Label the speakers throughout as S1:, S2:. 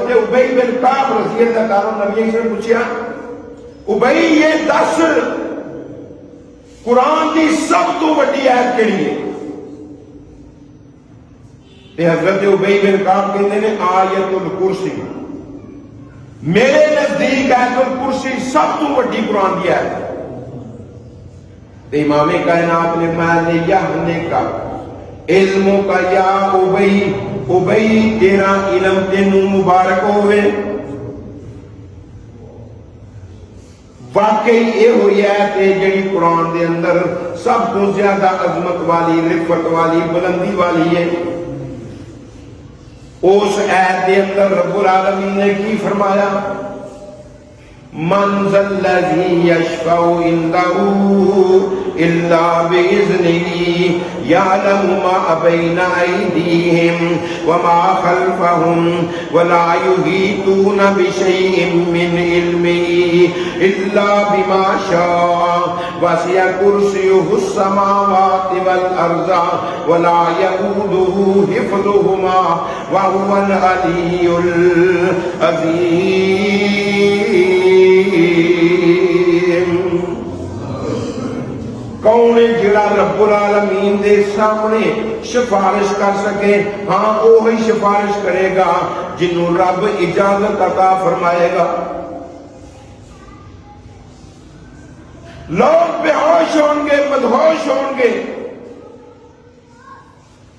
S1: حضرت ابئی بن کعب رضی اللہ تعالیٰ نبی سے پوچھا ابئی یہ دس قرآن کی سب تو بڑی آیت کیڑی ہے؟ تے حضرت ابئی بن کعب کہتے ہیں آیت الکرسی، میرے نزدیک آیت الکرسی سب تو بڑی قرآن کی آیت ہے۔ تے امام کائنات نے مانے یہنے کا علموں کا یا ابئی، ابئی تیرا علم تینوں مبارک ہوئے۔ واقعی یہ ہوئی ہے جڑی قرآن دے اندر سب تو زیادہ عظمت والی، رفت والی، بلندی والی ہے۔ اس آیت دے اندر رب العالمین نے کی فرمایا؟ من ذا الذی یشفع عنده الا باذنہ یعلم ما بین ایدیہم وما خلفہم ولا یحیطون بشیء من علمہ الا بما شاء وسع کرسیہ السماوات والارض ولا یئودہ حفظہما وہو العلی العظیم۔ کون ہے جڑا رب العالمین دے سامنے سفارش کر سکے؟ ہاں وہی سفارش کرے گا جنہوں رب اجازت عطا فرمائے گا۔ لوگ بے ہوش ہوں گے، مدہوش ہوں گے۔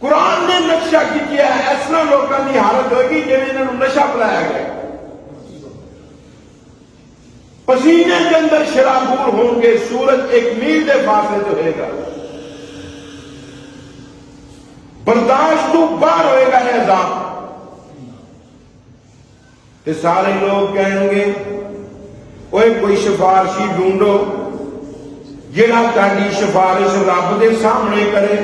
S1: قرآن نے نقشہ کی کیا ہے، اس طرح لوگوں کی حالت ہوگی جب انہوں نشہ پلایا گیا، پسینے کے اندر شرابور ہوں گے، سورج ایک میل دے فاصلے تو ہوئے گا، برداشت تو باہر ہوئے گا یہ عذاب۔ تو سارے لوگ کہیں گے اوے کوئی سفارشی ڈھونڈو جڑا تہاڈی سفارش رب دے سامنے کرے۔